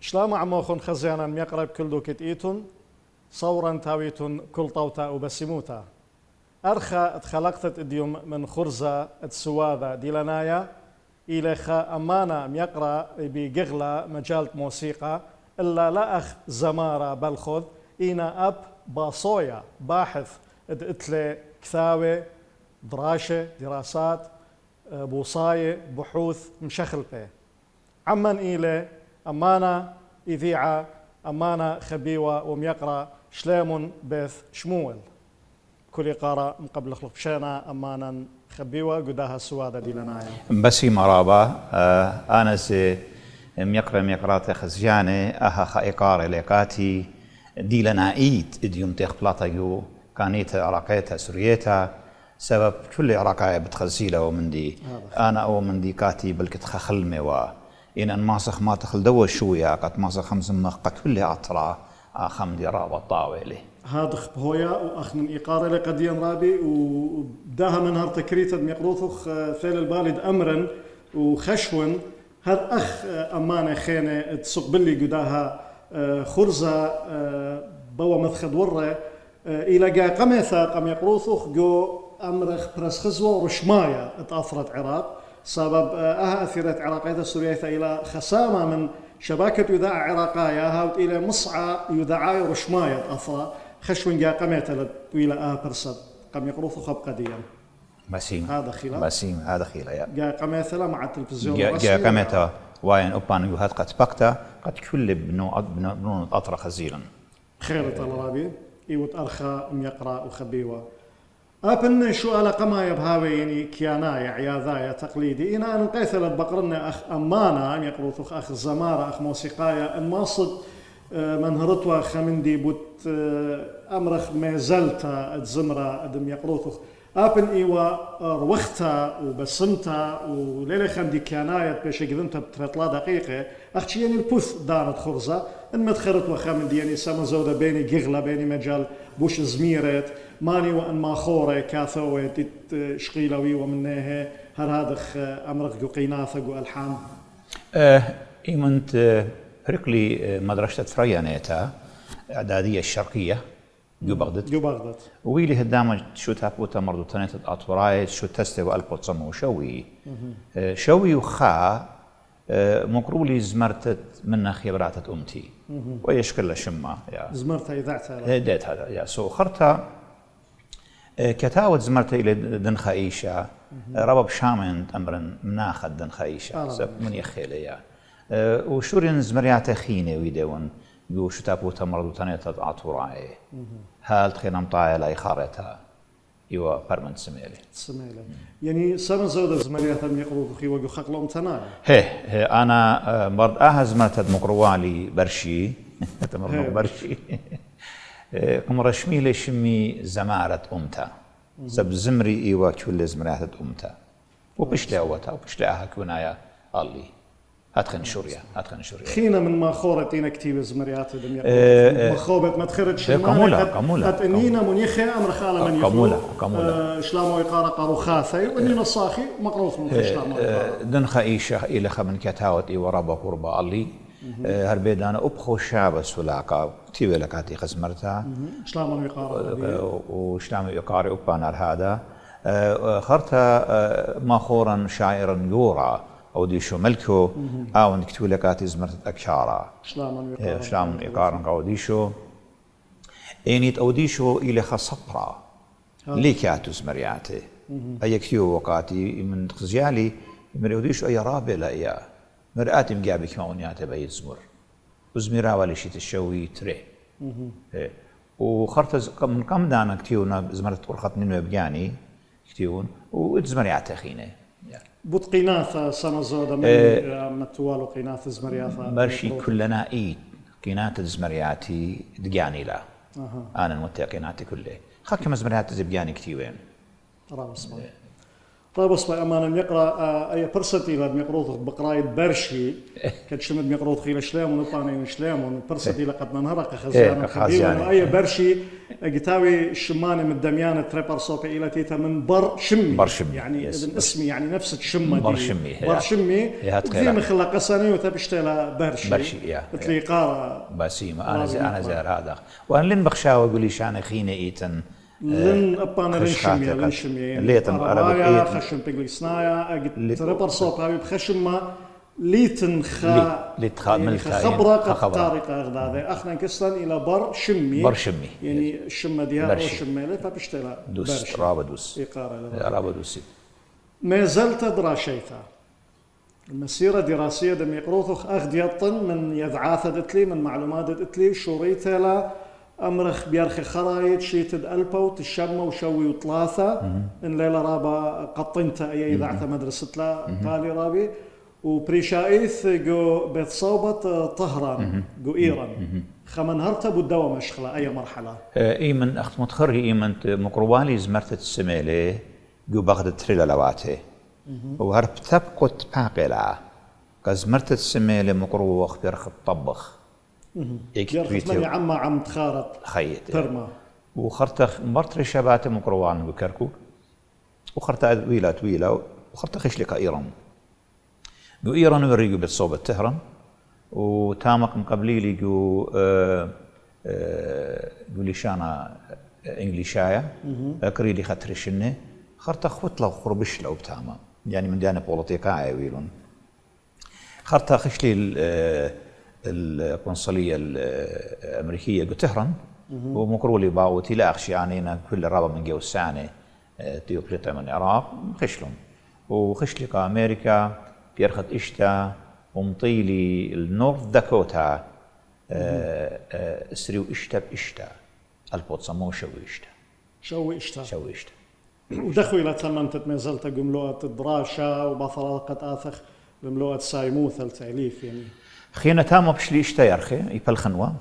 شلام عموخن خزيانا ميقرب كل دوكت إيتون صورا تاويتون كل طوتا وبسيموتا أرخى اتخلقت اديوم من خرزة اتسواذا ديلانايا إلى خا أمانا ميقرأ بجغلة مجال موسيقى إلا لا أخ زمارة بلخذ إينا أب باصويا باحث اتلي كثاوي دراسات بوصاية بحوث مشخلبة عمن إلى أمانا إذيعة أمانا خبيوة وميقرأ شليمون بث شمول كل قارة مقبل خلق شينا أمانا خبيوة قداها سوادة دي لنايا بسي مرابا أنا سي ميقرأ خزياني أها خائقار لقاتي دي لنايت إديوم تخبلاتا كانت عراقيتها سوريتها سبب كل عراقية بتخزيلة ومندي أنا أو مندي كاتي بلكت خخلمي إن الماسخ ما تخل دوا شوية قد ماسخ خمس مخ قد كل عطرة خمدي رابط طاولي هذا خبهويا وأخ من إيقارة لقديم رابي وداها من هر تكريتا ميقروثخ فيل البالد أمرا وخشون هذا أخ أمانة خينة تسق بلي قداها خرزة بوا مثخد ورة إلى جا قميثا قم يقروثخ جو أمرخ برس خزوة ورشماية اتأثرت عراق سبب أثرت عراقية السورية إلى خسامة من شبكة يذاع عراقية هاوت إلى مصعى يذاع رشماية أثرى خشون جا قميثا إلى برسد قم يقروثخ قديم بسيم هذا خلاف بسيم هذا خلاف جا قميثا مع التلفزيون جا قميثا وين أبان يهات قد بكتا قد كل بنون أطرى خزيلا خير طلابي إيوت أرخى يقرأ وخبيوة أبن شو على قما يبهاوي يعني كيانايا عياذايا تقليدي إنا نقيثلت بقرنا أخ أمانة يقروث أخ زمارة أخ موسيقايا الماصد من هرتوا خمندي بوت أمرخ مازلتا الزمرة أدم يقروث أبن إيوا روختا وبسمتا وليلة خمدي كيانايا بيش قدمتا بترطلا دقيقة أختي يعني البوث دانت خرزة إن مدخرت وخمندي يعني سما زودة بيني جغلة بيني مجال بوش زميرت ماني وأن ما خوري كاثوي تت شقيلوي ومنها هرادخ أمرخ قيناثق وألحان إيمنت ركلي مدرسة فريانيتا إعدادية الشرقية جو بغداد ويلي هدامج شو تابوتا مرضو تنيت أطورايت شو تستي وألبو تصمو شوي وخا مقرولي زمرتت من خبرات أمتي ويشكل شما زمرتها إذاعتها ديت هذا يا سو خرتها كتاوت زمرتها إلى دنخايشة رباب شامن أمرن مناخد دنخايشة سب من يخيليا وشورين زمريات خيني ويدون جو شو تابوتا مرضو تنيت أطوراي هال تخينام طايا لا يخارتها يوا برمنت سميلي يعني سنة زودة زمريات يقولوا خي وجو خقلهم تنايا هي أنا برد زمرت مقروالي برشي تمر برشي كم رشمي لشمي زمارة أمتا سب زمري إيوا كل زمريات أمتا وبشلا وتا وبشلا كونايا الله هاتخن شوريا خينا من ما خورتينا كتير زمريات دم مخوبة ما تخرج شيء كمولا قد انينا منيخي امر خاله من كمولا شلامو يقارا قارو خاثي وانينا الصاخي مقروث من شلامو دن خايشه الى خمن كتاوت اي وربا قربا الله هربيدانا ابخو شاب سلاقا تيوي لكاتي خزمرتا شلامو يقارا وشلامو يقارا ابانار هذا خرتا ماخورا شاعرا يورا أوديشو ملكو أو نكتو لكاتي زمرت أكشارا شلام إقارن أوديشو إنيت أوديشو إلى خصبرا ليكاتو زمرياتي أي كتيو وقاتي من خزيالي من أوديشو أي رابع لا إياه مرآتي مقابك ماونياتي بأي زمر وزميرا والشيت الشوي تري وخرت من كم دانا كتيونا زمرت أرخط نينو بجاني كتيون وزمرياتي خيني بوت قيناث سنة زودة من متوالو قيناث زمرياثا برشي كلنا إيد قينات زمرياتي دقاني لا أنا المتى قيناتي كله خاك مزمريات زبياني كتيوين رامس طابس بأمان يقرأ أي برستي لد يقروض بقراية برشي كتشمد يقروض خيل شلام ونطاني شلام برستي لقد ننهرق خزيان خبيرا وأي برشي قتاوي الشمانة من دميانة تريبر صوبي إلى تيتا من برشمي يعني ابن اسمي يعني نفس الشمة دي برشمي وفي مخلا قصاني وتبشتلا برشي بتلي قارة باسيمة أنا زار هذا وأنا لين بخشاوة قولي شان خينة إيتن لن أبانا لن شمية ليتن أربايا خشم بيقلي صنايا أجد تربر صوب هاي بخشم ليتن خبرة قد طارقة أغداده أخنا كسلان إلى بر شمي يعني الشمة ديها أو الشمة لي فبشتلا دوس رابدوس رابدوس ما زلت دراشيتها المسيرة دراسية دم يقروثخ أخذ يطن من يذعاثة دتلي من معلومات دتلي شوريتها لا أمرخ بيرخي خرايط شيتد ألبو تشمة وشوي وطلاثة إن ليلة رابا قطنتا أي إذاعة مدرسة لا تالي رابي وبريشايث جو بيت صوبة طهران جو إيران خمن هرتب الدوام مشخلة أي مرحلة إيمن أخت متخري إيمن مقروبالي زمرت السميلة جو بغد تريلا لواته وهرب تبقت باقلة كزمرت السميلة مقروب أخبر الطبخ يرخص عم تخارط خيط ترمى وخرت مرتري شبات مقروان بكركو وخرت طويلة وخرت خش لك إيران جو إيران وريجو بالصوبة تهران وتامق مقبلي لي جو ليشانا إنجليشايا أكري لي خطر الشنة خرت أخوت له خربش له بتاما يعني من ديانة بوليتيكا ويلون خرت خش لي القنصلية الأمريكية جو تهران ومقرولي باوتي لا أخشي يعني كل رابع من جو السانة تيوبليتا من العراق خشلهم وخش لي أمريكا بيرخد إشتا ومطيلي النورث داكوتا اسريو إشتا بإشتا البوت سموه شوي إشتا ودخلوا إلى تمنتت ما زلت جملوءة الدراشة وبطرقت آثخ جملوءة سايموث التعليف يعني خينا تامو بشلي إشتا يرخي يبالخنوة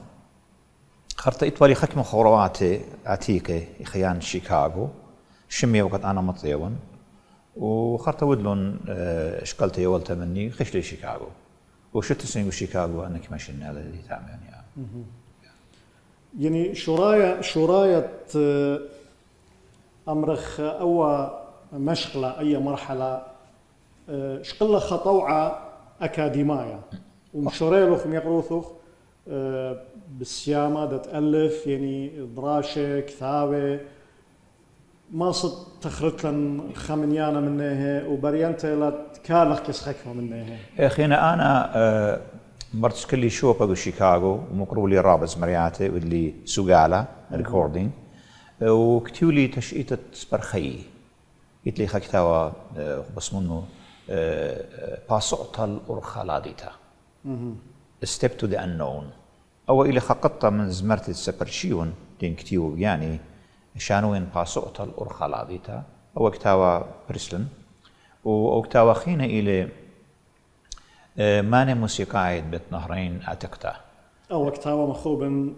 خرطة إطوالي خكمة خورواتي عتيكة خيان شيكاغو شمية وقت أنا مطيون وخرطة ودلون اشكالتي يولتا مني خش لي شيكاغو وشت سنين شيكاغو أنك ماشي النالة اللي تعمل يعني شراية أمرخ أو مشغلة أي مرحلة شقلة خطوعة أكاديمية ومشوريلوخ يقروثوخ بالسيامة تألف يعني دراسة كتابة ما صد تخرج لن خمنيانا منها وبريانتا لا كالخ كسخكفة منها أخينا أنا مرت كلي شوبا بشيكاغو ومقروا لي رابز مرياتي واللي سوغالا ريكوردينج وكتولي تشئيتة سبرخي قلت لي خكتاوا بس منه باسوطة الأرخالاديتا step to the unknown أو إلي خقطة من زمرت السبرشيون دين كتيو يعني شانوين باسوطة الأرخالاديتا أو كتاوا بريسلن أو كتاوا خينا إلي ماني موسيقايد بتنهرين أتكتا أو كتاوا مخوبن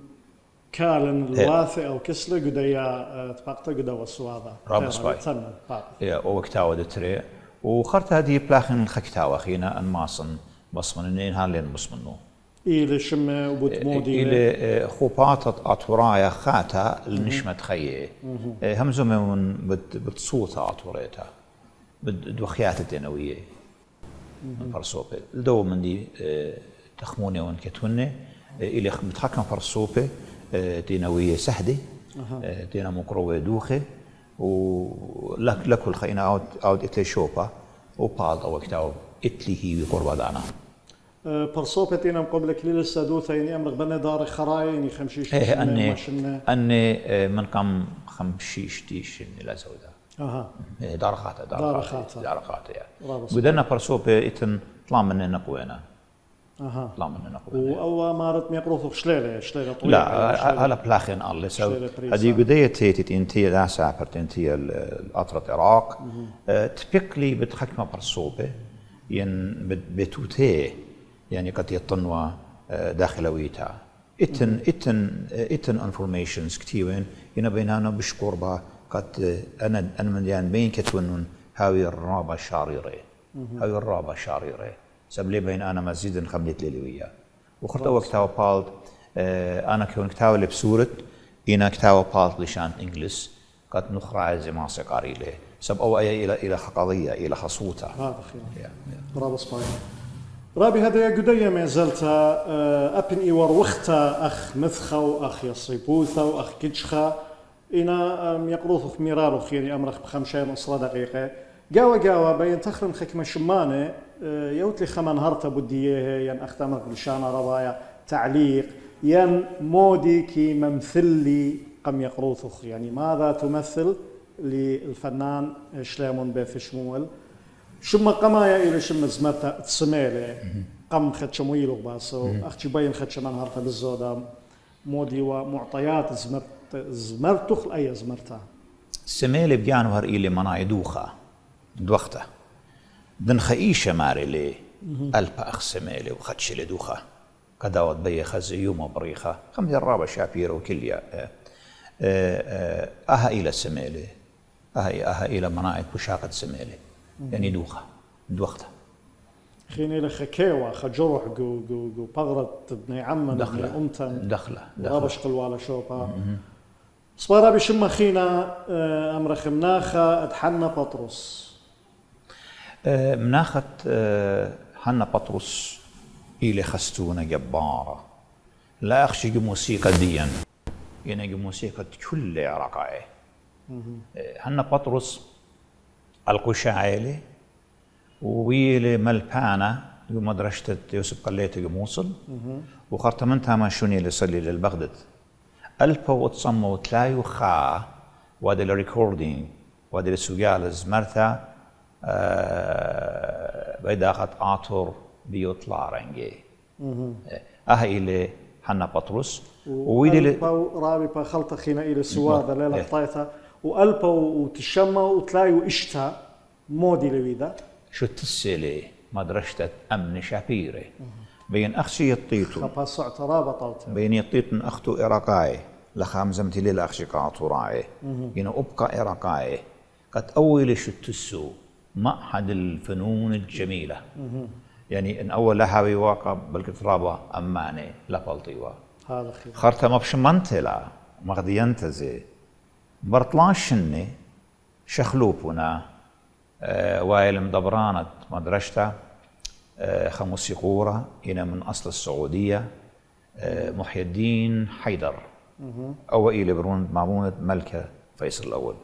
كالن الواثي أو كسلة قديا تبقى قدا والسواضة رابس باي أو كتاوا دتري وخرت هذه بلاخن خكتاوا خينا أنماصن بصمن إنين هالين بصمنو إلى شمة وبتمودي إلى خوباتة أطورايا خاتا النشمة خيه همزو من بتصوتا أطوريتا بدوخيات الدينوية فرصوبة الدو من دي تخموني وانكتوني إلى بتحكم فرصوبة دينوية سهدة دينا مقروة دوخة ولكل خينا عود إتلي شوبا وبالد أو وقتها إتلي هي قربة دانا برصوبتين قبل كليل السادوثة يعني أمرق بنا دار خرايني خمشيش أني من قام خمشيش تيش إلى زودا دار خاطة يعني بدنا برصوبة إتن طلع مننا قوينا طلع مننا قوينا وأول مارت ميقروث شليلة طويلة لا هلا بلاخين الله سو هذه قضية تيتي انتي لا سافرت انتي الأطرة العراق تبكلي بتحكم برصوبة ين بتوتيه يعني قد يطنوا داخلويتها اتن انفورميشنز كتيرين هنا بيننا بشكوربا قد انا من يعني بين كتونن هاوي الرابة شاريرة هاوي الرابة شاريرة سبلي بين أنا مسجد خبلت لي وياه وخرطة وقتها بالت أنا كون كتاوة اللي بسورة إنا كتاوة بالت لشان إنجلس قد نخرع زي ما سقاري له سب أو أي إلى قضية إلى خصوتها هذا خير رابا صبايا رابي هذا يا قدية ما زلت أبن إيور وقتا أخ مثخة أخ يصيبوثة وأخ كجخة إنا يقروث ميرارو خيري أمرخ بخمشين أصلا دقيقة قاوة بين تخرم خكمة شمانة يوتلي خمان هرتا بديه ين أختمر لشانا ربايا تعليق ين مودي كي ممثلي قم يقروثخ يعني ماذا تمثل للفنان شليمون بفشمول شما قمايا إلى شما زمرتا تسميلي قم خد شمويلو باسو أختي باين خد شمان هرتا بالزودام مودي ومعطيات زمرتخ أي زمرتا سميلي بيانو هر إلي مناي دوخة دوخته دن خيشة ماري لي ألبا أخ سميلي وخدش لي دوخة كداوت بي خزي يوم بريخة خمدي الرابع شابير وكليا أها إلى سميلي أها إلى مناي بشاقة سميلي يعني دوخته خيني لخكيوة خجروح جو بغرت ابن عمن ابن أمتن دخله رابش قلوالا شوبا صبارا بشم خينا أمرخ مناخة أدحنا بطرس مناخة حنا بطرس إلي خستونة جبارة لا أخشي موسيقى ديا يعني موسيقى كل رقعة حنا بطرس القشاعيلي ويلي ملبانة مدرسة يوسف قليتي موصل وخرطمنتها ما شوني اللي صلي للبغداد ألبا وتصموا تلايو خا وادي الريكوردينج وادي السجال زمرتا بيدا خط آتور بيطلع رنجي إلي حنا بطرس ويدي رابي خلطة خينا إلى سوادة ليلة طايتها وألبا وتشمى وتلايو إشتا مودي لويدا شو تسلي مدرسة أمن شابيري بين أخشي يطيتو خبصعت رابطة بين يطيت أختو إراقاي لخامزمتي لي لأخشي قاطوراي ينا أبقى إراقاي قد أول شو تسو معهد الفنون الجميلة يعني إن أول لهاوي واقع بالكترابة أماني لبلطيوا هذا خير خرطة ما بشمنتلا مغدينتزي برطلاشني شخلوبنا وايل مدبرانة مدرسة خموسيقورة هنا من أصل السعودية محي الدين حيدر أو إلى برون معمونة ملكة فيصل الأول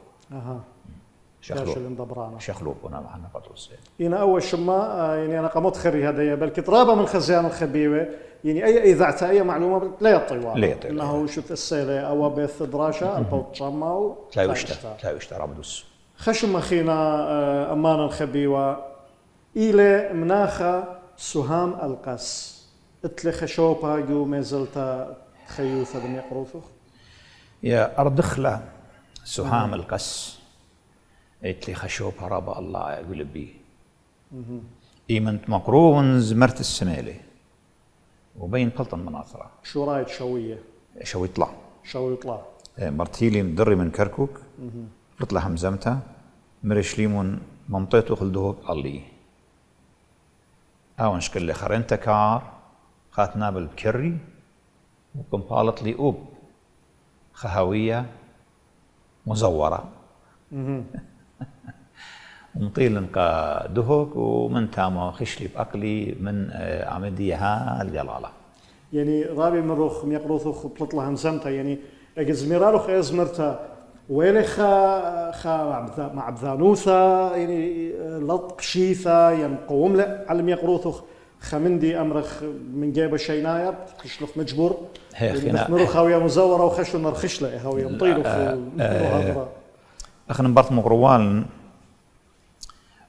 شخلوبنا معنا بطرس هنا أول شما يعني أنا قمت خري هذا بل كترابة من خزيان الخبيوة يعني أي إذاعة أي معلومة لا يطيوها إنه شو السيلة أو بث دراشة البوت شما لا يشترى بدوس خشم أخينا أمان الخبيوة إلى مناخة سهام القس اتلي خشوبها جو مازلت خيوثة بن يقروثخ يا أردخلة سهام القس اتلي خشوبها رابع الله يقول بي إيمنت مقرون زمرت السمالي وبين قلطن مناثرة شو رايد شوي يطلع مرتيلي مدري من كركوك قلت همزمتها مرشليمون ممطيتو خلدوك الله أونش كل خرنت كار خاتنا بالبكري وكمبالت لي أوب خهوية مزورة ومطيل نقا دهوك ومن تاما خشلي بأقلي من عمديها الجلالة يعني رابي من روخ ميقروثوخ بلطلها همزمتها يعني أجزميرالوخ أزمرتا ويلي خا مع بذانوثا يعني لطق شيثا ينقوم له علم يقروثخ خمندي أمرخ من جيب شينايا خشلخ مجبور نخمرو خاوية مزورة وخشو نرخشله هاوية مطيلو في أخنا مبارت مقروان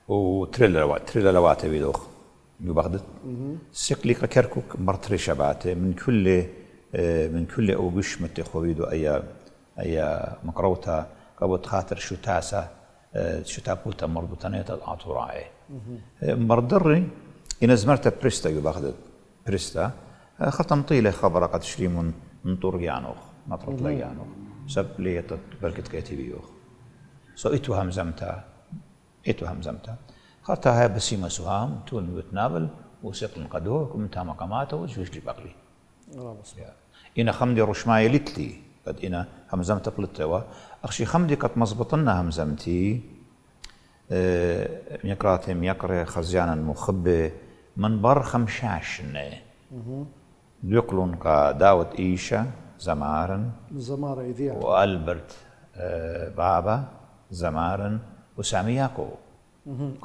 وتريلا لواته بيدوخ ببغداد سيقلي كركوك مرتري شبعته من كل أوجش متخويدو أي مقروتها قبض خاطر شو تاسة شو تابوتا مربوطانية العطوراعي مردري إن زمرت بريستا ببغداد بريستا ختم طيلة خبر قد شريمون من طريانوخ نطرط ليانوخ سب ليت بركت كاتبيوخ سو إتو همزمتا إيتو همزمتها خرتها هاي بسيمة سهام تون بتنابل وسيق القدوه كمتها مقاماته وجوش لي بقلي إنا خمدي رشماي لتلي قد إنا همزمت بلتوا أخشي خمدي قد مزبطنا همزمتي ميقراتي ميقري خزيانا مخبي من بر خمشاشنة يقلون كداود إيشا زمارن إذيع وألبرت بابا زمارن وسامياكو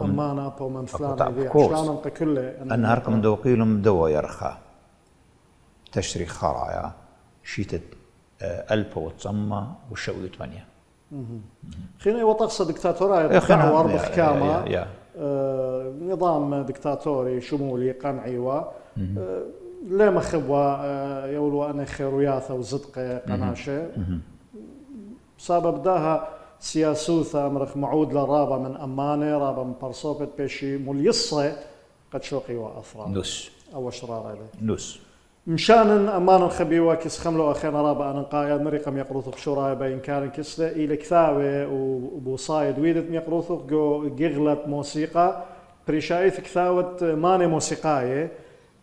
أمانا أبو من فلان إذيع شلانا كله أنهاركم دوقيلهم دوا يرخى تشري خرايا شيتت ألبا وتصمى وشوي 8 خلينا وتقصد دكتاتورية دعوة أربع حكامة نظام دكتاتوري شمولي قمعي لا مخبوا يقولوا أنا خيروياثة وزدقة قناشة سبب داها سياسوثة مرخ معود لرابة من أمانة رابة من برصوبة بيشي مليصة قد شوقي وأثرى نوس أو شرار هذا نوس مشان أمان الخبيوة كيس خملو أخينا رابع أنا قايد مريقم يقروثق شرايا بين كان كسلة إلى كثاوة وبوصايد ويدت يقروثق جو جغلت موسيقى بريشايث كثاوة ماني موسيقاية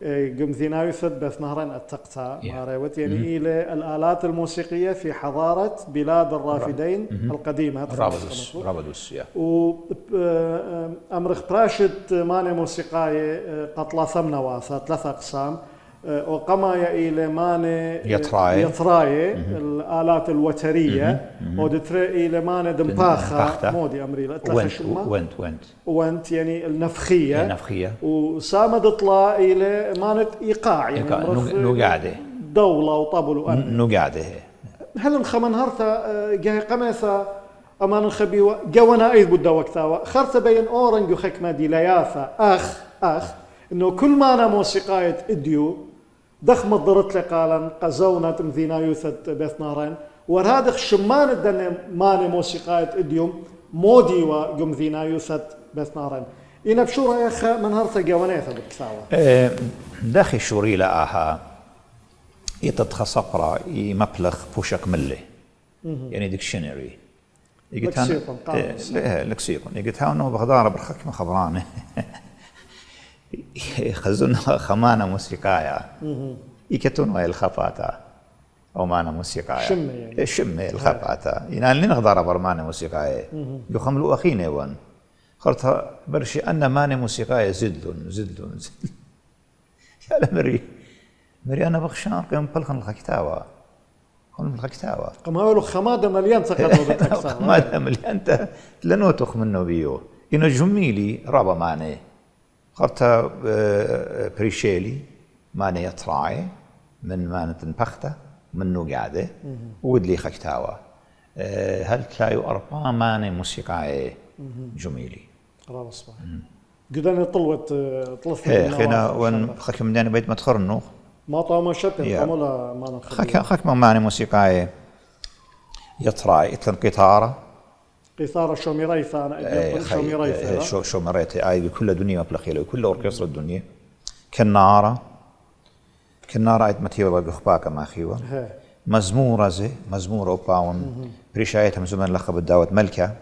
قم ذينايثت بث نهرين التقطع ماروت يعني إلى الآلات الموسيقية في حضارة بلاد الرافدين القديمة رابدوس أمرخ براشد ماني موسيقاية قطلة ثمنة واثة 3 أقسام وقما إلى ماني يطراي الآلات الوترية ودتري إلى ماني دمباخة مودي أمري وانت يعني النفخية وسامد اطلع إلى ماني إيقاع يعني نقعده دولة وطبل نقعده هل انخمن هرتا جاي قميثة أمان الخبيوة جوانا أيض بدا وقتها خرت بين أورنج وخكمة دي لياثة أخ إنه كل ما أنا موسيقاية إديو دخم الضرط لقالا قزونة مذينا يوثت بيث نهرين ورهادخ شمان الدن ماني موسيقاية إديوم مودي وقم ذينا يوثت بيث نهرين إنا بشورة يا أخي من هرتا جوانيثة بالكثاوة داخل شوري لآها يتتخصقرا مبلغ بوشك ملي يعني ديكشنري لكسيقون يقول هاو بغدارة برخك من خبرانه خزونا خمانة موسيقايا يكتون وهي الخفاتا أو مانا موسيقايا شمي الخفاتا يعني نغدار برمانة موسيقايا يخملوا أخينا وان خرطها برشي أن مانة موسيقايا زدلون يا مري أنا بخشان قيم بلخن الخكتاوة كما يقولوا خمادة مليان تقدموا بالتكسان خمادة مليان لنوتخ منه بيو إنه جميلي رابا ماني خرطة بريشيلي ماني يطراعي من مانة بختة منه قاعدة ودلي خكتاوة هل تلاقوا 4 ماني موسيقى جميلي رابا صباح قداني طلت خينا وين خك مداني بيت ما تخرنو ما طعم شتن طعمولا ما نخلي خك ماني موسيقى يطراعي إتلن قيثارة شوميريثة شوميريثة أي بكل دنيا مبلغيله وكل أوركسترا الدنيا كنارة عيد متيوة بخباكة ما خيوة مزمورة وباون بريشايتها مزمن لخب الداوت ملكة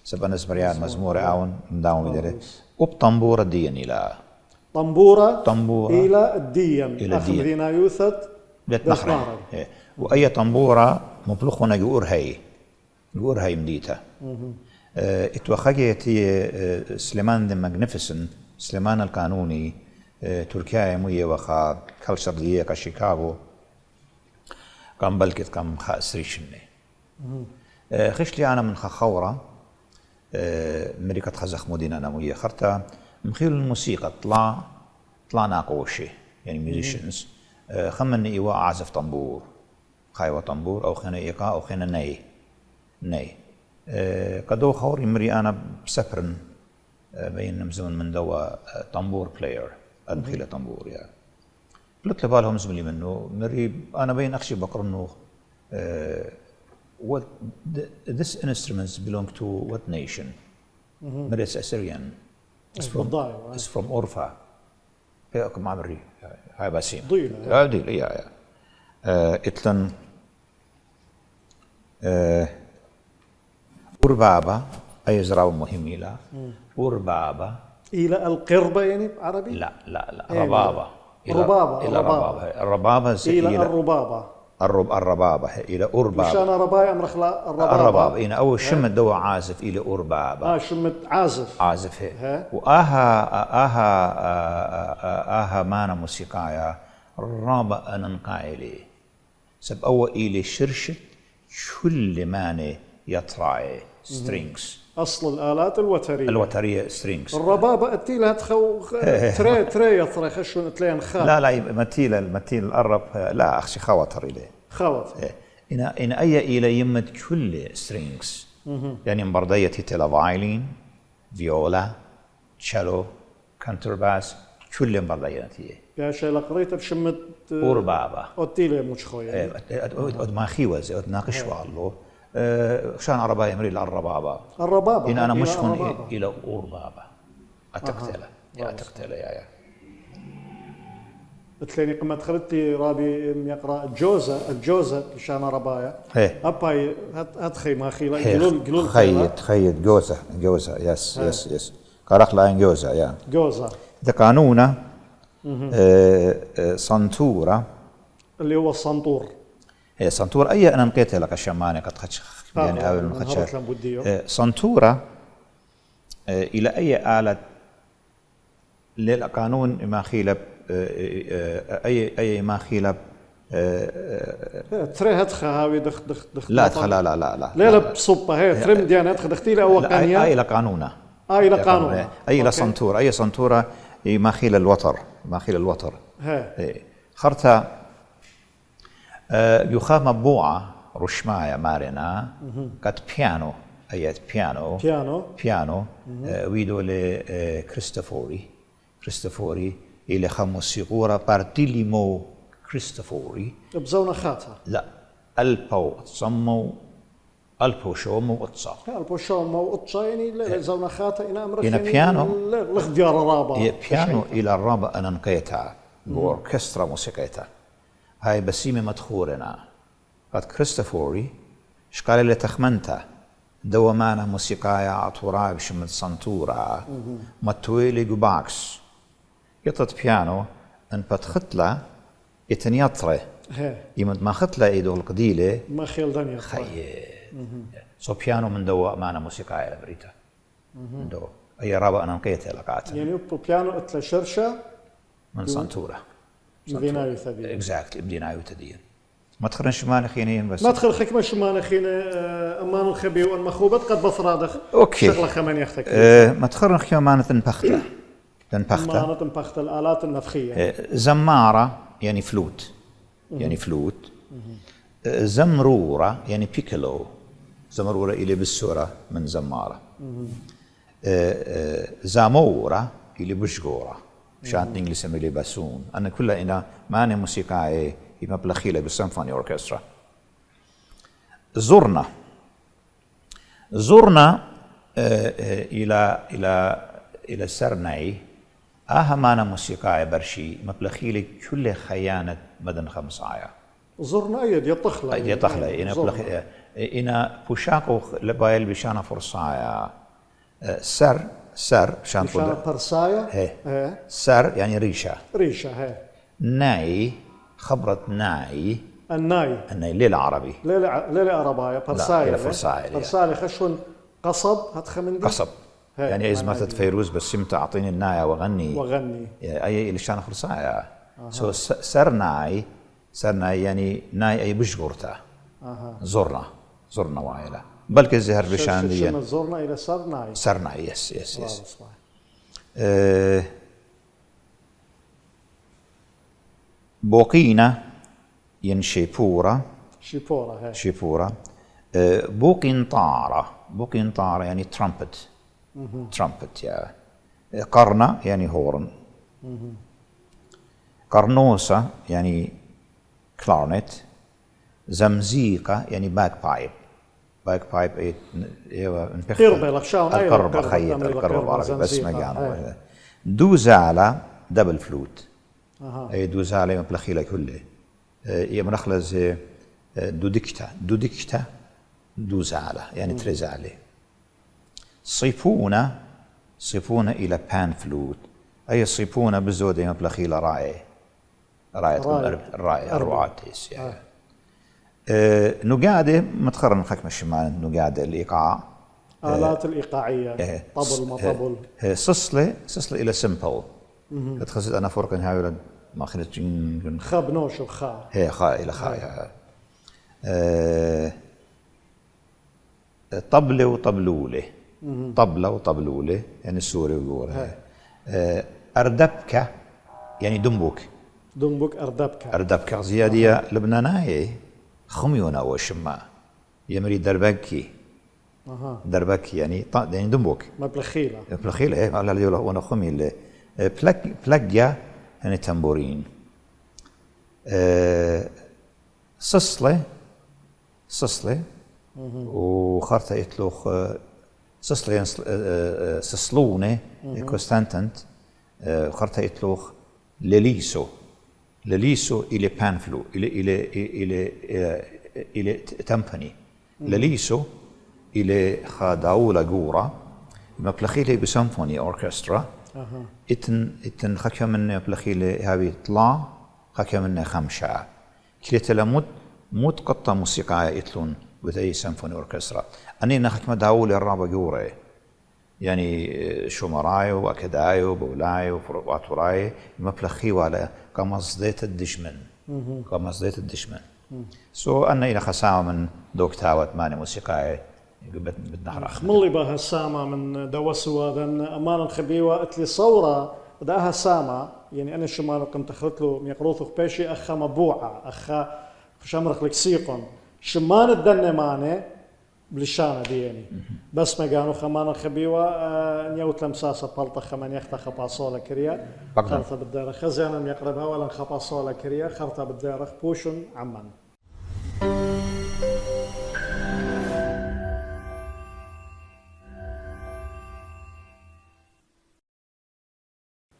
سبع نسبريان مزمورة آون مداوم بدره وبطنبورة دين إلى طنبورة إلى الدين أخ مدينة يوثت بتنخرة وأي طنبورة مبلغنا جور هاي مديتا اتوخجيتي سليمان ذا ماجنيفيسنت سليمان القانوني تركيا مويه وخا كالشر دي كشيكاغو كم بلكت كم خاسريشني خش لي انا من خورة امريكا خزخ مدينه انا مويه خرتا مخيل الموسيقى طلع ناقوشي يعني ميوزيشنز خمن ايواء عزف طنبور خايوه طنبور او خنا ايقاع او خنا ناي قدو خوري مري أنا بسفرن بين مزمن من دوا طنبور بلاير أدخل طنبور يعني قلت له بالهم زملي منه مري أنا بين أخشي بقرنه what this instruments belong to what nation مري Assyrian it's from Orfa كم عمري هاي باسيم ضيل يا إتلن أربابة أي زراو مهم إلى أربابة. إلى القربة يعني عربي؟ لا لا لا ربابة. ربابة. إلى ربابة. الربابة إلى الربابة. الربابة إلى أربابة. مشان رباية أمرخلا الربابة. إن أول شمت دوا عازف إلى أربابة. شمت عازف. عازف هي. وآها مانا موسيقايا رابا أننقايلي. سب أول إلى شرشت كل ماني يطرعي strings. أصل الآلات الوترية. الوترية strings. الربابة أتيلها تري يطري خشون تلين خا. لا متيل القرب لا أخشي خواطر إليه. خواطر. إن أي إلى يمت كل strings. يعني مبردية تلا فايلين، فيولا، تشيلو، كونترباس، كل مبردياتي. يا شيء لقريت بشمت. أربابة. أتيلها مش خويا. أد ما خيوز أد ناقش والله. شان عرباء يمري الربابة. الربابة. إن أنا مشخن إلى أربابة. أتقتله يا. تليني قمت خلتي رابي يقرأ الجوزة شان ربايا. أباي هتخي ما خيلا قلول خيط جوزة يس قرق لين جوزة يا. جوزة. ده قانونة صنطورة. اللي هو الصنطور. هي صنطورة أي أنا نقيتها لك الشمانة قد خدش يعني أول ما خدش. صنطورة إلى أي آلة للقانون ما خيلب أي ما خيلب تري هتخا هاوي دخ لا تخلا لا لا بصبة هي تري مديان هتخا دختي له وقانية أي لقانونة أي لصنطورة أي صنطورة ما خيل الوتر خرطة يخاف مبوعة رشماية مارنا قد بيانو أيات بيانو ويدو كريستوفوري إلى موسيقورة بارتيليمو كريستوفوري بزونا خاتها لا ألبو تصمو ألبو شومو أتصا ألبو شومو أتصا يعني زونا خاتها إن أمرك إن بيانو الاختيار الرابع بيانو إلى الرابع أنا نقيتها بأوركسترا موسيقيتها هاي بسيمة مدخورنا قد كريستوفوري شقال اللي تخمنتها دوامانا موسيقايا عطورا بشمت صنطورة متويلي جوباكس يطت بيانو ان بتخطلة يتنيطره يمد ما خطلة ايدو القديلة ما خيل دنيا سو بيانو من دو معنا موسيقايا لبريتا من دو اي رابع انا نقيتها لقاتها يعني بيانو اتلا شرشة من صنطورة بدينايو ثديين اكزاكتلي بدينايو ثديين ما تخرن شمال خينين بس ما تخل حكمة شمال خينة امان الخبي والمخوبات قد بصرادخ اوكي شغلة خمان يختك ما تخرن خيمانة بختة مانة بختة الآلات النفخية زمارة يعني فلوت زمرورة يعني بيكلو زمرورة إلي بالسورة من زمارة زامورة إلي بشجورة مشان إنجليزي إلي باسون أنا كلها إنا ماني موسيقى يما بلخيلة بالسيمفوني أوركسترا زرنا إلى سرناي مانا موسيقى برشي مبلخيلي كل خيانة مدن 5 آية زرنا أيد يطخلة إنا بوشاكو لبايل بشانا فرصايا سر بشان فرصايا سر يعني ريشة ناي خبرة الناي ليلة عربي ليلة عربية فرصايا خشون قصب هتخمندي قصب يعني إذا مثلت فيروز بس يمتى أعطيني الناية وغني أي اللي شان فرصايا سو سر ناي يعني ناي أي بشجورته زرنا وعيلة بلك الزهر بشان دي زرنا إلى سر ناي يس بوقينا ين شيبورة بوقنطارة يعني ترامبت يا قرنة يعني هورن قرنوسة يعني كلارنت زمزيقة يعني باك بايب القربة خيط القربة عربي بس مجانا دوزالة دبل فلوت أي دوزالة مبلخيلة كله يمرخلز دودكتا دوزالة يعني ترزالة صيفونة إلى بان فلوت، أي صيفونة بزودة مبلغي لراعي الرعاتيس يعني. نقادة متخرن حكم الشمال، نقادة الإيقاع، آلات الإيقاعية، طبل ما طبل. صصلة إلى سمبل، تخزد أنا فرق هاي ولد ما خلت خبنوش وخاء، هي خاء إلى خاء. طبلة وطبلولة، طبلة وطبلولة يعني السوري ويقولها. أردبكة يعني دنبك أردبكة زيادية لبنانية خميونة وشما يمري دربكي دربكي يعني دنبك مبلخيلة إيه على اللي يقوله وانا خمي اللي بلاجيا يعني تنبورين. صصلة وخرطة يتلوخ صصلة صصلونة كونستانتنت خرطة يتلوخ لليسو إلى بانفلو إلى تمباني لليسو إلى خاداولا جورا مبلخيلة بسيمفوني أوركسترا إتن خكيا من مبلخيلة هذه طلع خكيا من خمسة كلية مود قطة موسيقى يتلون بذي سيمفوني أوركسترا أني نخك مداولة الرابع جورا يعني شومرايو وأكدايو بولايو واتوراي مبلخي ولا كمصديت الدشمن سو أنا إلى خسامة من دوكتاوت ماني موسيقى بدنا خملي بها السامة من دوسوا ذن أمانا خبيوة اتلي صورة داها سامة يعني أنا شمال قمت أخذت له ميقروثو بيشي أخا مبوعة أخا شمرخ لك سيقون شمان الدنة ماني بلشانة دي يعني بس ما قانو خمانا خبيوة نيوت لمساسة بلطة خمان يختا خباصولة كريا خرطة بالدارة خزيانا يقربها ولا خباصولة كريا خرطة بالدارة بوشن عمان.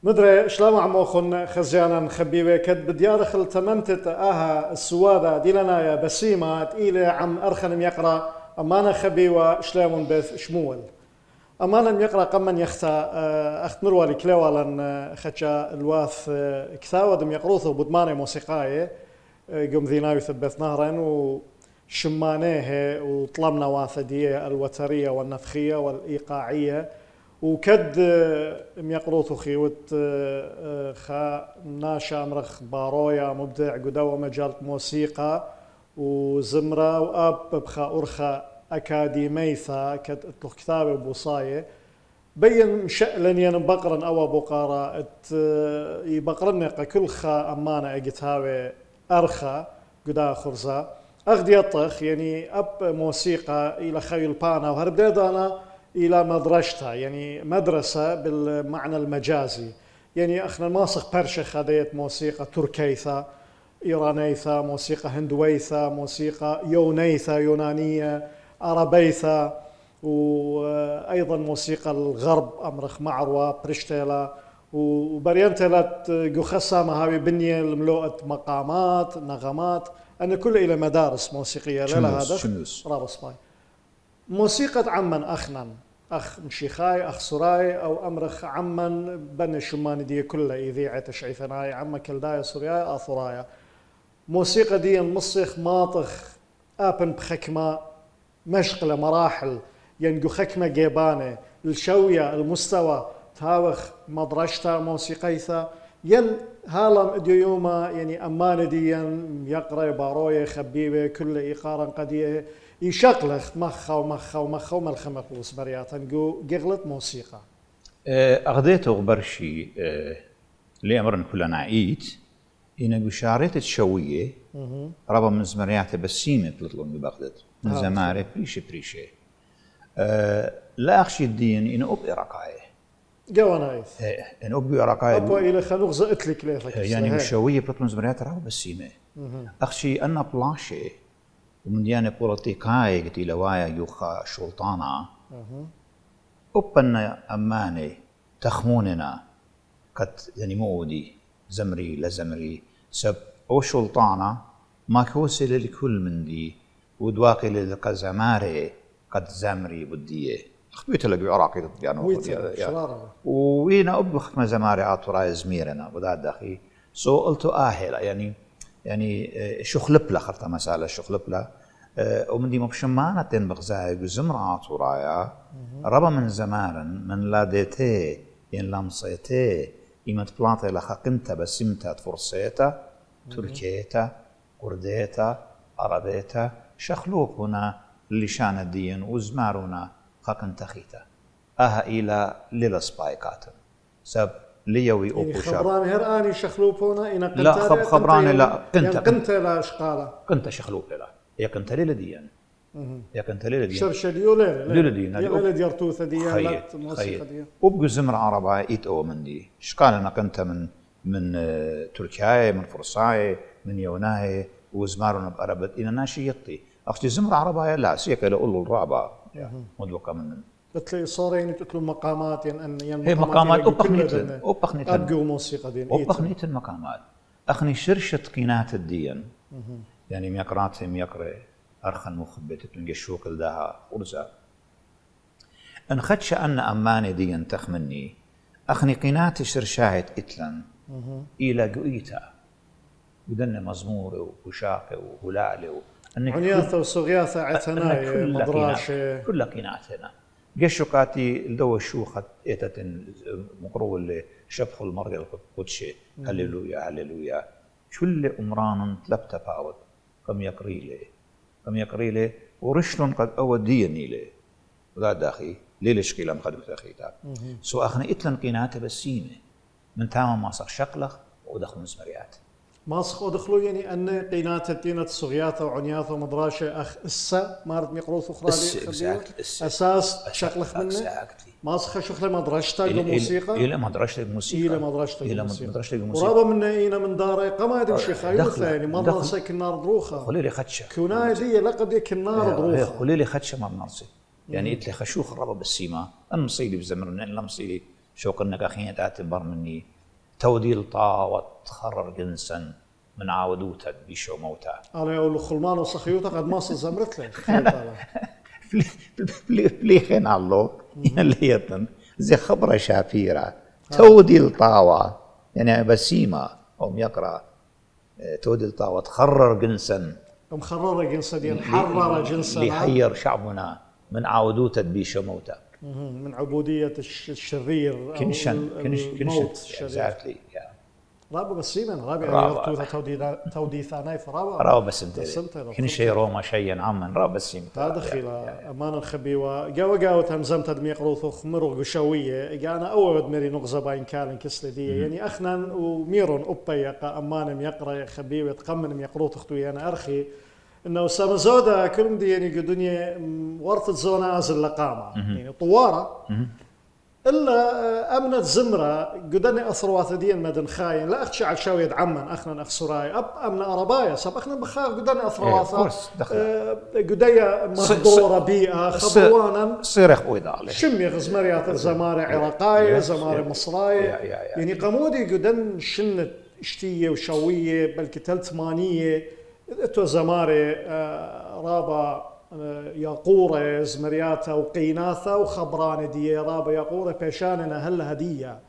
مدري شلون عموخن خزيانا خبيبه كد بديارخ التمنتت اها السواده ديلنايا بسيمه تقيله عم ارخن يقرا امانه خبيوه شلون بث شمول امانه يقرا قمن يختا اخت مروالي كلوالا خشا الواث كثاود يقروثو بدمانه موسيقايه قم ذيناوي ثبت نهرا وشمانيه وطلبنا واثديه الوتريه والنفخيه والايقاعيه وكد ميقروثو خيوت خا ناشا مرخ بارويا مبدع قدوة مجال موسيقى وزمرة وأب بخا أرخا أكاديميثا كتلو كتابة بوصاية بين شألن ين بقرن أو بقارة يبقرن كل خا أمانة أجتهاوي أرخا قدا خرزة أخذ يطخ يعني أب موسيقى إلى خيل بانا وهربدانا إلى مدرسة يعني مدرسة بالمعنى المجازي يعني أخنا ماسخ برشة خذيت موسيقى تركيثة إيرانيثة موسيقى هندويثة موسيقى يونيثة يونانية عربيثة وأيضا موسيقى الغرب أمرخ معروة برشتيلا وبرينتلت جوخسامة هاوي بنية الملوءة مقامات نغمات أنا كل إلى مدارس موسيقية لها هذا رابص باي موسيقى عمن أخنن أخ مشيخاي أخ سراي أو أمرخ عمن بن الشمان دي كلها إذيعة تشعيثناي عم كلدايا سوريا أثرايا موسيقى دي مصيخ ماطخ أبن بخكمة مشغلة مراحل ينقو خكمة جيبانة الشوية المستوى تاوخ مدرشتا موسيقيثا ين هالم اديوما يعني أمانة دي يقرأ باروية خبيبة كل إيقارا قديه يشغلخ مخه وملخمة قوس برياتا نقو قغلت موسيقى أغديته غبرشي لأمرن كلنا عيد إنه بشارات الشوية ربا من زمريات بسيمة بلطلون ببغداد من زمارة بريشة لا أخشي الدين إنه أبقى رقاية جوانايث إنه أبقى رقاية أبقى إلى خلوق زقت لك ليثك يعني الشوية بلطلون زمريات ربا بسيمة أخشي أنا بلاشة ومن ديانة بوليتيكاي قلت لوايا يوخا شلطانا أبنا أماني تخموننا قد يعني مودي زمري لزمري سب أو شلطانا ما كوسل لكل من دي ودواقي للقزماري قد زمري بديه خبيت لك عراقي يعني وينا أبخ ما زماري عطوراي زميرنا وذا أخي سو قلت آهلا يعني شخلب لا خرطة مسألة شخلب لا ومن دي مبشمانة بغزاي بزمر عطورايا ربا من زمارن من لاديتي ين لامصيتي إيمت بلاطي لخاقنتا بسمتا فرصيتا تركيتا قرديتا عربيتا شخلوق هنا لشان الدين وزمارنا خاقن تخيتا إلى ليلة سبايكات سب ليوي أوبو شاب خبران هراني شخلوق هنا إنا لا خبراني لا كنت لا شقالة كنت شخلوق لا يا كنت ليلة ديان يا كنت ليلة ديان شرشديو ليلة ديان ليلة ديارتوثة ديان لا موسيقى ديان وبقوا زمر عربا إيت أو من دي شقال أنا كنت من تركيا من فرصاي من يوناي وزمارنا بأربت إنا ناشي يطي أختي زمر عربا لا سيكا لأقول الرعبا مدوكا من قلت صارين تطلب مقامات هي مقامات أبخنيتن أبقوا موسيقى دين أبخنيتن مقامات أخني شرشة قينات الدين يعني ميقراتهم ميقري أرخن مخبتة تنجشوك لداها أرزا أن خدش أن أماني دين تخمني أخني قينات شرشاهت إتلن إلى قويتا بدن مزمور وشاقي وهلالي عنياثة وصغياثة عتناي مدراشة كل قيناتنا قشوكاتي لدو الشوخة إتت مقرو اللي شبخوا المرء القدشي هللويا هللويا كل أمران تلبت باوت كم يقري لي ورشلون قد أوديني لي وذا داخي ليش كيلم قد بتاخيتا سو أخنا إتلن قيناته بسيمة من تمام ما صار شقلخ ودخل مسمريات ماسخ ودخلوا يعني أن قينات الدينة الصغياثة وعنياثة ومدراشة أخ إسا مارد ميقروث أخرى أساس شقلخ منه ماسخ شغلة مدرشة الموسيقى إلى مدرشة الموسيقى إلى مدرشة الموسيقى ورابا منا إينا من داره قماد وشي خايوثة يعني مرة سيك النار دروخة خلي لي خدشة كوناي دي لقد يك النار دروخة خلي لي خدشة مرة نرسي يعني إتلي خشوخ الرابا بالسيما أنا مصيلي بزمرنا إلا مصيلي شوق إنك أخيني تعتبر مني توديل طاوة تخرر جنسا من عاودوتا بيشو موتا أنا أقول خلمان وصخيوتا قد ما زمرت له بلي خين الله يليتن زي خبرة شافيرة توديل طاوة يعني بسيمة أو يقرأ توديل طاوة تخرر جنسا مخرر جنسا دي حرر جنسا ليحير شعبنا من عاودوتا بيشو موتا من عبودية الشرير كنشن exactly رابع بسيمن رابع تودي ثاني فرابع بس انت كنشي روما شيئا عما رابع بسيمن هذا خلا أمانة خبيوة جاو تمزمت دميق روثوخ مرغ شوية جانا أول مري نغزة باين كالن كسل دي يعني أخنا وميرون أبيقا أمانة ميقرأ خبيوة تقمن ميق روثوخ توي أنا أرخي إنه سامزودا كلهم دي يعني الدنيا ورطة زونا أزل لقامة يعني طوارة إلا أمنت زمرة قدني أثروات دين مدن خاين لا أخشى على شوية عمان أخنا أخسراي أمن أربايا سب أخنا بخاف قدني أثروات قدية مهدورة بيئة خبوانا صيرخ ويدالي شمي غزمريات زمارة عراقاية زمارة مصراية يعني قمودي قدن شنة اشتية وشوية بل كتل ثمانية اتو زمارة رابا ياقورة زمرياتها وقيناثة وخبرانة دي رابا ياقورة بيشاننا هلا هدية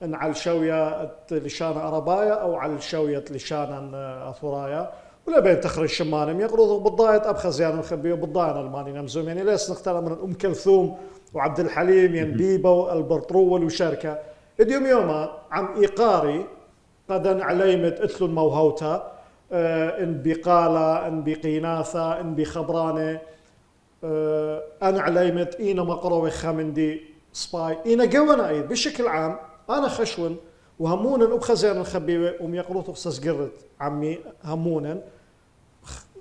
إن على شوية لشان أربايا أو على شوية لشان أثرايا ولا بين تخرج شمانم يقرضوا بالضايط أبخز يعني الخبية بالضايط الماني نمزوم يعني ليس نختار من أم كلثوم وعبد الحليم ين بيبو البرطرول وشركة اليوم يوما عم إيقاري قدن عليمت أتلو الموهوتا إن بقالة إن بقيناثة إن بخبرانة أنا عليمت إينا مقروي خامندي سباي إينا جوانا أيضا بشكل عام أنا خشون وهمونا أبخزين الخبيبة وميقروط أخصص قرد عمي همونا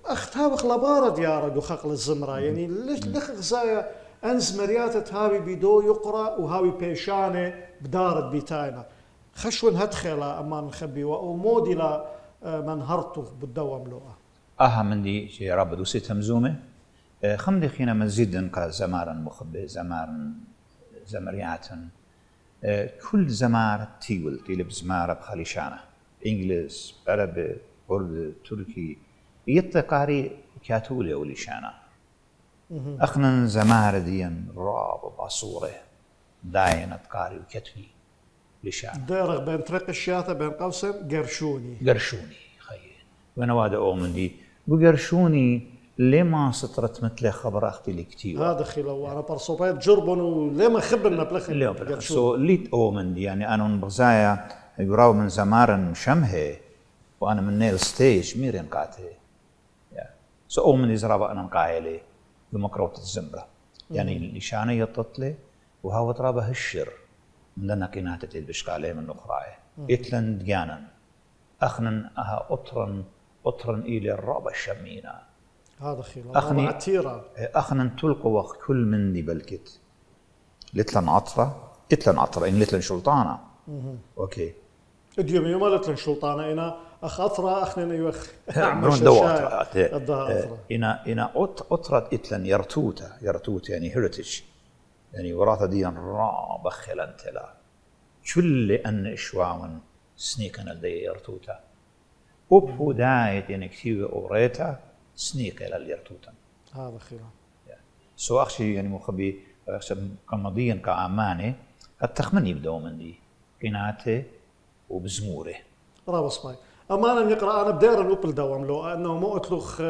أختها خلبارة ديارة وخقل الزمرة يعني ليش غزايا أنز مرياتة هاوي بيدو يقرأ وهاوي بيشانة بدارت بيتاينا خشون هدخلة أمان الخبيبة ومودلة من هرطه بالدوام لغة من دي شيء رابد وسيت همزومة خمدي خينا مزيدا كزمارا مخبئ زمرياتا كل زمار تيلب زمارة بخليشانة إنجليز عربي أردو تركي يتقاري كاتولي وليشانة أخنا زمارديا راب بصورة داينة قاري وكتفي لشان دارغ بين طريق الشاثة بين قوسين قرشوني خيي وانا وادا أؤمن دي بقرشوني لما سطرت مثل خبر أختي لي كتير هذا خلو أنا برصوبات جربون ولما خبرنا بلخن اليوم سو ليت أؤمن دي يعني أنا من بغزايا يقراو من زمارن شمهي وأنا من نيل ستيج ميرين قاتي سو أؤمن يزرابا أنا نقايلي بمكروت الزمرة يعني لشاني يططلي وهو ترابه الشر من لنا كينات تلبشقالي من أخراي إتلن ديانا أخنا أها أطرن إلي الرابة الشمينة هذا خير أخني عتيرة أخنا تلقوا وقت كل من دي بلكت لتلن عطرة إن لتلن شلطانة أوكي اديوم يوم لتلن شلطانة إنا أخ أطرة أخنا يوخ أعمل دوات إنا أطرت إتلن يرتوتا يعني هيرتج يعني وراثة دي رابة خلنتلا كل أن إشواون سنيكنا لدي يرتوتا أبو دايت يعني كتير أوريتا سنيك إلى اليرتوتا هذا خير سو أخشي يعني مخبي كمضيا كأماني التخمني بدو من دي قناته وبزموره رابص ماي أمانا يقرأ أنا بدير الأوبل دوام لو أنه مو أتلوخ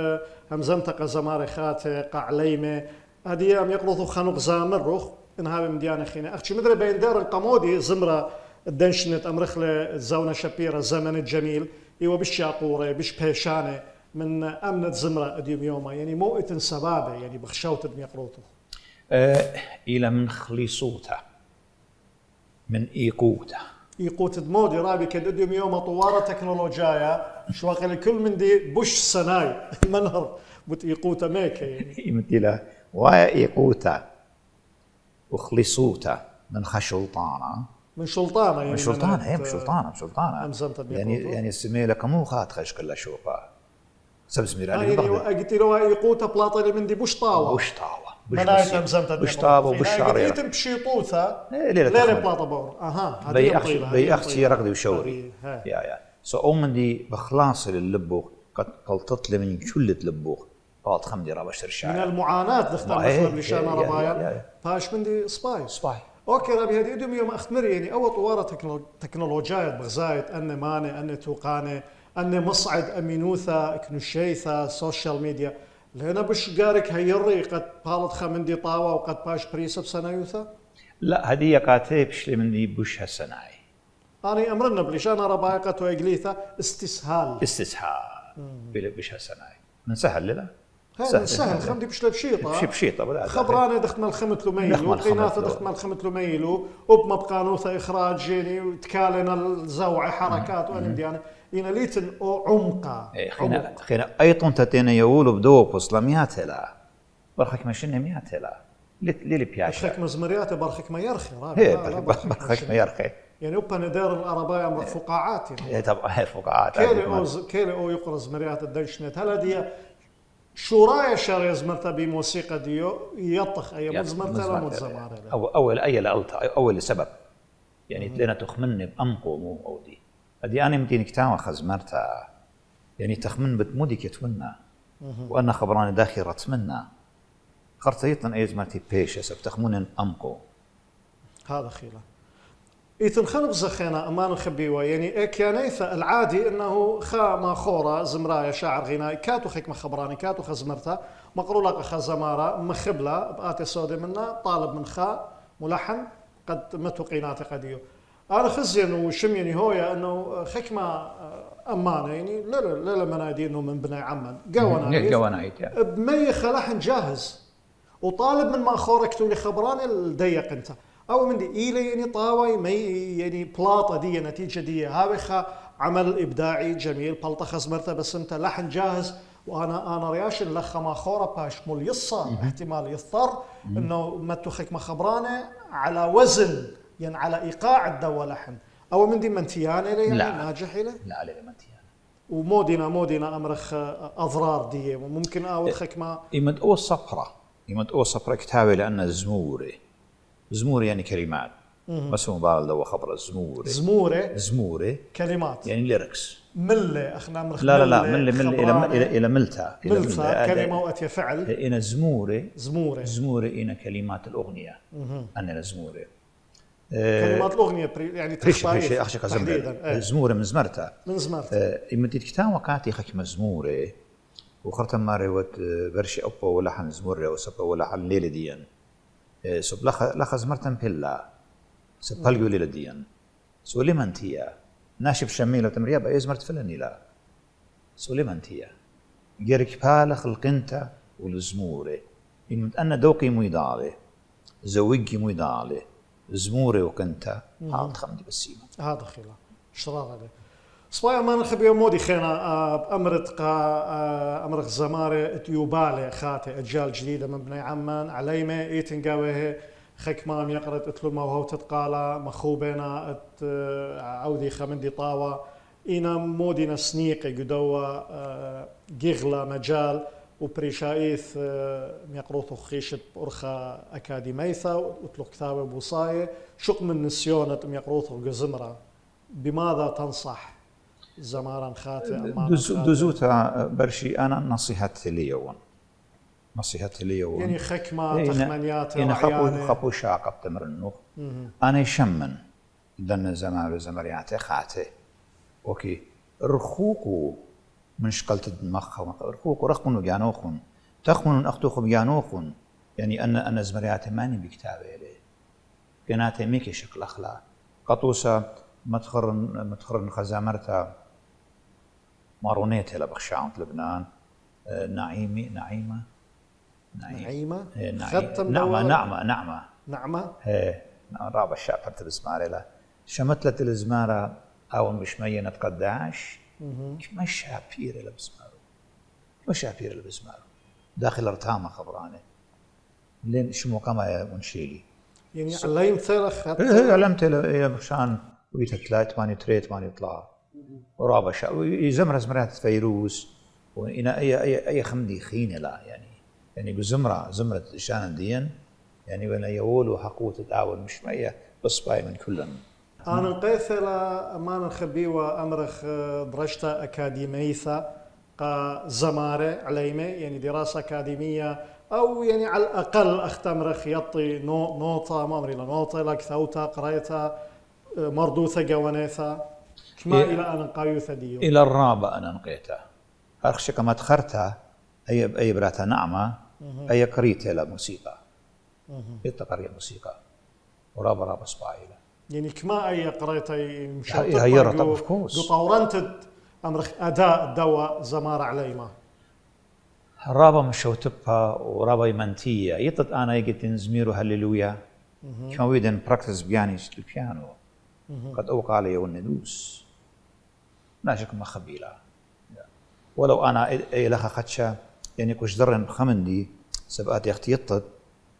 همزمتك زماري خاتي قعليمة هذه أم يقرأ خانوق زامروخ إنها بمديانة خينة أختي مدري بين دار القمودي زمرة الدنشنت أمرخلة الزونة شبيرة الزمن الجميل إيوه بالشاقورة بش بيشانة من أمنة زمرة أديم يوما يعني موئة سبابة يعني بخشوت ابن يقروطه إلى من خليصوته من إيقوته دمودي رابي كد أديم يوما طوارة تكنولوجيا شواقل كل من دي بش سناي منهر بت إيقوته ميكا يعني مثلا ويا إيقوته وخليصوته من خشلطانة من شلطانة يعني من شلطانة هي بشلطانة يعني السميلة كمو خات خش كلها شوقة سب سمير علي يعني قلت له يقوت بلاطي من دي بش طاوة منايت همزمت بش طاوة وبش شعرية قلت بشيطوثة ليلة بلاطة بور أها بي أختي يرقدي وشوري يا سو أومن دي بخلاص للبوخ قد قلطت لي من كل تلبوخ قالت خمدي رابا شرشاية من المعاناة دختار مثلا لشان ربايا فاش من دي سباي اوكي رابي هذه يدوم يوم اختمر يعني اول طوارة تكنولوجيات بغزايت ان ماني ان توقاني ان مصعد امينوثا كنشيثا سوشيال ميديا لهنا بش قارك هيري قد بالت خمندي طاوة وقد باش بريسب سنايوثا لا هدية قاتي بشلي من دي بوش هالسناي أنا أمرنا بلشان ربايا قد وإجليثا استسهال بش هالسناي من سهل لا سهل خمدي بشيطة بدأت خبراني دخت ملخمت له ميلو قيناثة دخت ملخمت له ميلو وبمبقانوثة إخراج جيني وتكالنا الزوعي حركات وأنا مديانة إنا ليتن عمقا خينا أيضا تتين يقولوا بدوق وصلميات لا برخك ماشين ميات لا ليلي بياشا برخك مزمريات برخك ما يرخي برخك ما يرخي يعني أبا ندار العربية أمر فقاعات يعني طبعا فقاعات كيلي أو يقرز مريات الدنشنت هلا دي شو راي شاري زمرتها بموسيقى ديو يطخ أي مزمرتها لا متزمارة أول أي لألتا أول سبب يعني تلنا تخمني بأمقو مو أودي هذه أنا مدينك تاوى خزمرتها يعني تخمن بتمودك يتمنى وأنا خبراني داخل رتمنى خرطيتنا أي زمرتي بيش يسب تخمن أمقو هذا خيلا إيتن خنبزة خينا أمان خبيوة يعني كيانيثا العادي إنه خا ما خورة زمرايا شاعر غنائي كاتو خيك ما خبراني كاتو خزمرتها مقرولك أخا زمارة مخبلة بآتي صودي منا طالب من خا ملحن قد متو قيناتي قديو أنا خزين وشميني هويا إنه خيك ما أمانة يعني لا منادي إنه من بني عمان قوانايت بمي خلحن جاهز وطالب من ما خورك تولي خبراني الضيق أنت أو من دي إيلي يعني طاوي مي يعني بلاطة دي نتيجة دي هاوخة عمل إبداعي جميل بلطة خزمرته بس أنت لحن جاهز وأنا رياشن لخ ما خورة باش مول يصار احتمال يضطر إنه ما تخك ما خبرانه على وزن يعني على إيقاع الدوا لحن أو من دي منتيان إلي يعني ناجح إلي لا لي منتيان ومودينا أمرخ أضرار دي وممكن أوخك ما يمد أو صفرة كتابة لأن زموري يعني كلمات بس مبالغ دو خبر زمورة كلمات يعني ليركس ملة أخنا مرخ لا ملة إلى ملتا كلمة وأتي فعل إن زمورة إن كلمات الأغنية أنا زمورة كلمات الأغنية يعني تخطئ أخشك تحديدا زمورة من زمرتها إمتى كتاب وقعتي خك مزمورة وخرت ماري وت برشي أبو ولا حن زمورة وسبا ولا حن ليلة ديان سب لخ زمرتن بيلا سبالجو ليلة ديان سولي منتيا ناشف شميلة تمريا بأي زمرت فلني لا سولي منتيا جرك بالخ القنتا والزمورة إمت أنا دوقي ميدالي زوجي ميدالي زمورة وكنتا هذا خمدي بسيمة هذا خلا شرار عليه صبايا ما نخبي مودي خينا أمرت أمرخ زمارة تيوبالي خاتي أجيال جديدة من بني عمان عليمة إيتنقاوه خكمام يقرأ اتلو موهو تتقالا مخوبنا عودي خمندي طاوة إنا مودينا سنيقي قدوة جيغلا مجال وبريشايث ميقروثو خيشت أرخا أكاديميثا وتلو كتابة بوصاية شق من نسيونة ميقروثو قزمرة بماذا تنصح زمارا خاتي دوزوتا برشي أنا نصيحتي لي يعني خكمة تخمنيات خبو شاقب تمرنو أنا يشمن دن زمرياتي خاتي أوكي رخوكو من شقلت الدماغ رخوكو رخمن وجانوخن تخمن أختوخ بجانوخن يعني أنا زمرياتي ماني بكتابي لي كناتي ميكي شكل أخلاق قطوسة متخرن خزامرتا مارونيتي لبخشاون لبنان نعيمة رابع الشعب بسماري لا شمتلت الزمارة أو مش مينة قداش ما شابير لبسمارو داخل ارتامة خبراني لين شمو كما منشيلي يعني علمت ثلخ علمت إلى بخشان ويتا 8 يطلع ورابع الشعب يزمر زمرات فيروز وإنا أي خمدي خينة لا يعني زمرة شان دين يعني وانا يقولوا حقوة تعاون مش معي بس باي من كلهم أنا نقيث لا ما نخبي وأمرخ درجة أكاديمية زمارة عليمة يعني دراسة أكاديمية أو يعني على الأقل أختمرخ يطي نوطة ما أمري نوطة لك ثوتا قريتها مردوثة جوانيثا كما إلى أن نقايوثة ديو إلى الرابع أنا نقيتها أرخش كما تخرتها أي براتا نعمة أي قريتها لموسيقى يتقري موسيقى ورابع سبايلة يعني كما أي قريتها هي رطب فكوس قطورنت أمرخ أداء الدواء زمارة عليما رابع مشوتبها ورابع منتية يطت أنا يجت نزميرو هللويا كما ويدن براكتس بيانيش البيانو قد أوقع علي والندوس ناشك ما خبيلة ولو أنا لها خدشة يعني كوش درن خمندي سبقات يختيطت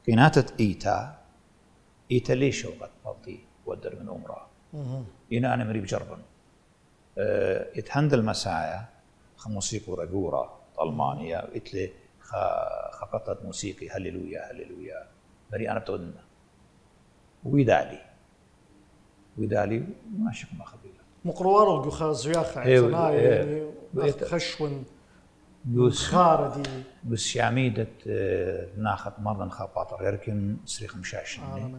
كيناتت إيتا ليش وقت مالتي ودر من أمرا إنا أنا مريب جربن يتهندل مسايا موسيقى رجورة ألمانية إتلي خقطت موسيقي هللويا مري أنا بتودنا ويدالي ماشي ما خبيلة مقروار الجخاز زياخة يعني خشون خاردي بس يعميدة ناخذ مرض خاطر يركن سريخ مشاشني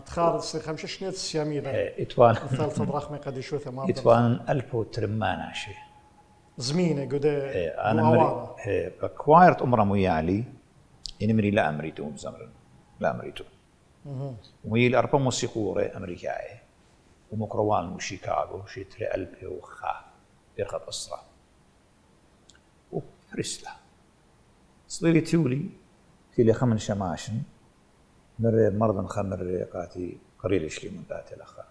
تخارج سريخ مشاشني السياميدة إتوان الثالث ضرخمي قد يشوثه مرض إتوان ألبو ترماناشي زمينة قد أنا كوايرت أمرا مويالي إنمري لا أمريتو بزمرن لا أمريتو ويل أربع موسيقورة أمريكاي ومقروان وشيكاغو شيتري ألبي وخا بيرخد أسرة وفرسلة صليلي تولي تيلي خمن شماشن مرضن خمر قاتي قريل شلي من ذات الأخا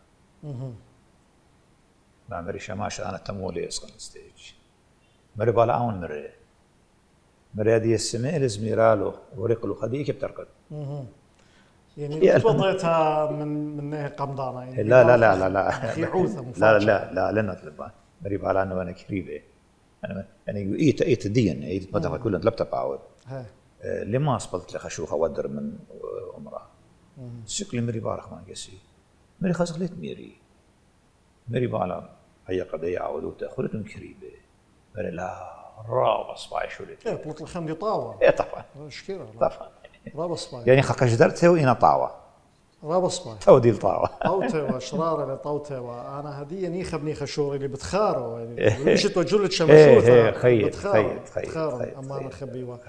مري شماش أنا تمولي أسقن ستيج مري بالعون مري هذه السماء لزميرالو ورقلو خديك بترقد يعني وضعتها من قمضانة يعني لا في عوثة مفاجأة لا نطلب مري بالعون وأنا كريبة أنا يعني إيت دين مدام كلهم لبتة بعود لما أصبلت لخشوخة ودر من عمرها شكل مري بارخ ما قسي مري خزغلت ميري بالا هي قضية عودو تأخذت من كريبة مري لا رابص باي شو لك بلط الخمدي طاوة إيه طبعا مشكلة طبعا رابص باي يعني خاكش درته وإنا طاوة رابص باي توديل طاوة طوتة وشرارة لطوتة وأنا هدية نيخة شوري اللي بتخارو يعني مشت وجلت شمشوتة خيط بتخارو أما أنا خبيوة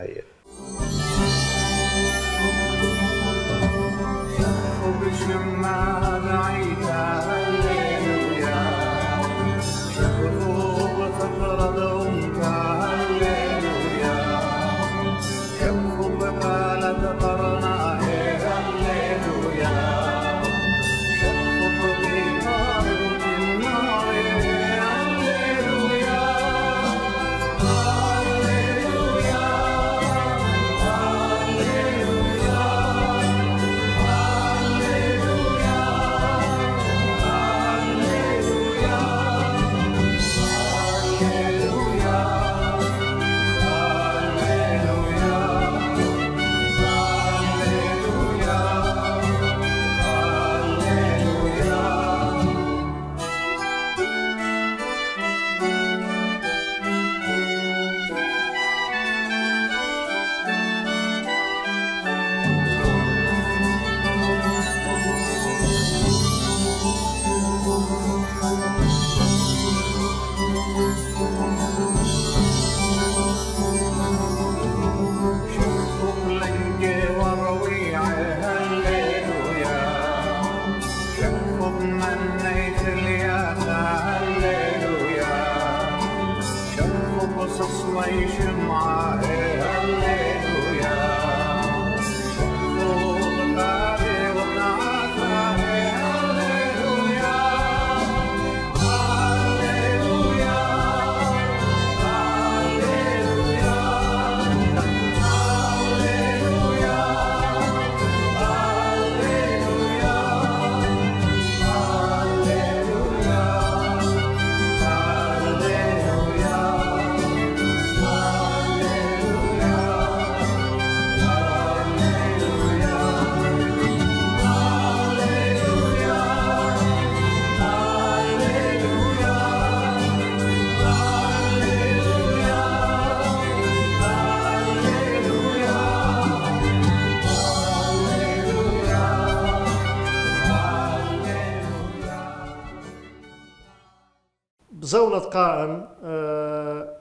بزولة قائم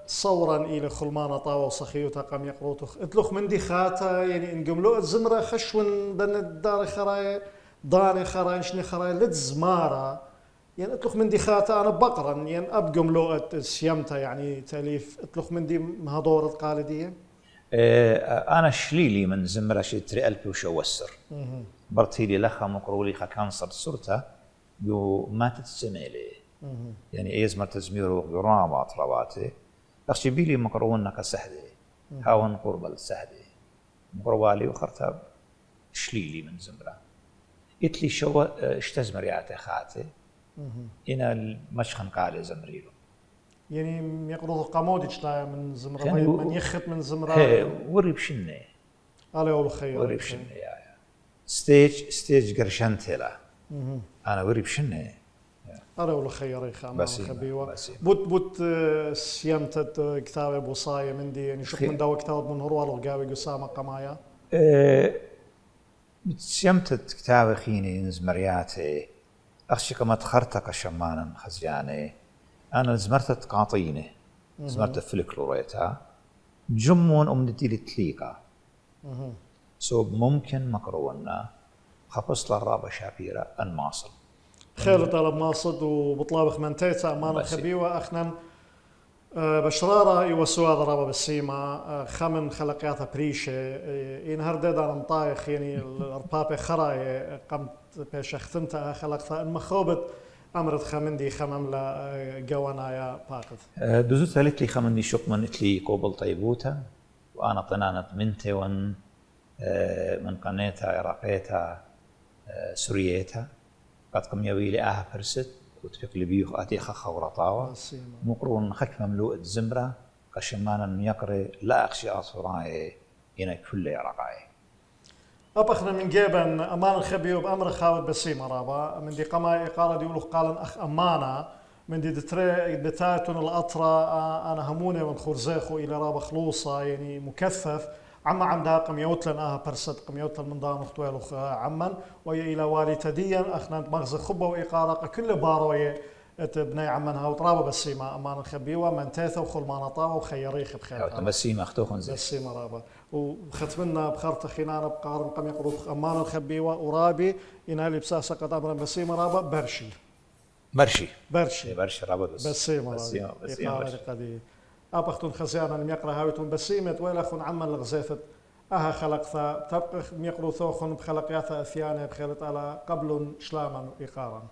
صورا إلى خلمانة طاوة وصخيوتا قام يقروتخ اتلخ من دي خاتا يعني انقملو الزمرة خشون بن الدار خراي ضاني خراي شني خراي لتزمارة يعني اتلخ من دي خاتا أنا بقرا يعني أبقم لو سيمتا يعني تأليف اتلخ من دي مهدورة قالدية أنا شليلي من زمرة شتري ألبي وشوسر برتيلي لخا مقرولي خا كانصر صورتا يو ماتت السميلي يعني ايز مرتزميرو يرامات رواتي اخشي بيلي مقرونا كسهدي هاون قرب السهدي مقروالي وخرتاب شليلي من زمرة اتلي شو اشتزمر ياتي خاتي انا المشخن قالي زمريلو يعني يقرض قاموديش لا من زمرة من يخت من زمرة وري بشني قال يقول خير وري بشني يا ستيج قرشنتلا انا وري بشني أنا ولا خيري خام خبيوة بوت سيمتة كتابة بوصاية من دي يعني شوف من داو كتاب من هروال وقاوي قسامة قمايا سيمتة كتابة خيني نزمرياتي أخشي كما تخرتك شمانا خزياني أنا زمرتة قاطيني زمرتة فلكلوريتا جمون أمدتي لتليقة سوب ممكن مقرونا خبص للرابة شابيرة الماصل خير طلب ماصد وبطلابخ منتيتا أمانة خبيوة أخنا بشرارة يوسوا ضربة بالسيما خمن خلقياتها بريشة إن هردد على مطايخ يعني الأربابة خراي قمت بيش اختمتها خلقتها المخوبة أمرت خمندي خمم لا جوانايا باقد دوزوت قالت لي خمندي شكمن لي قوبل طيبوتا وأنا طنانة منتي ون من قنيتها عراقيتها سوريتها قد قم يويلي فرست وتفق لي بيوخ أتيخا خورطاوة مقرون خك مملوء الزمرة قشمانا يقري لا أخشي أصراي إنا كل عراقاي أبخنا من جيبن أمان الخبيو بأمر خاود بسيمة رابا من دي قما إقارة دي يقولوا قالن أخ أمانة من دي دتاتون الأطرة أنا همونة من خورزيخو إلى رابا خلوصة يعني مكثف عما عمدا قميوتلن برسد قميوتلن من دان اختوالو عمن ويا إلى والتديا أخنا مغزى خبة وإقارة كل باروية ابني عمنها وطرابة بسيمة أمان الخبيوة من تاثة وخل مانطاوة وخيريخ بخير بسيمة أختوخن زي بسيمة رابا وختمنا بخرطة خنانة بقارن قم يقروخ أمان الخبيوة ورابي ينالي بساسة قد أمرا بسيمة رابا برشي برشي رابا بسيمة إقارة قدي أبختون خزيانا يقرأ هاويتون بسيمة ويلخون عمن لغزيثت أها خلقتا تبقى يقرو ثوخن بخلقياتا أثيانة بخيرت على قبل شلاما إقارا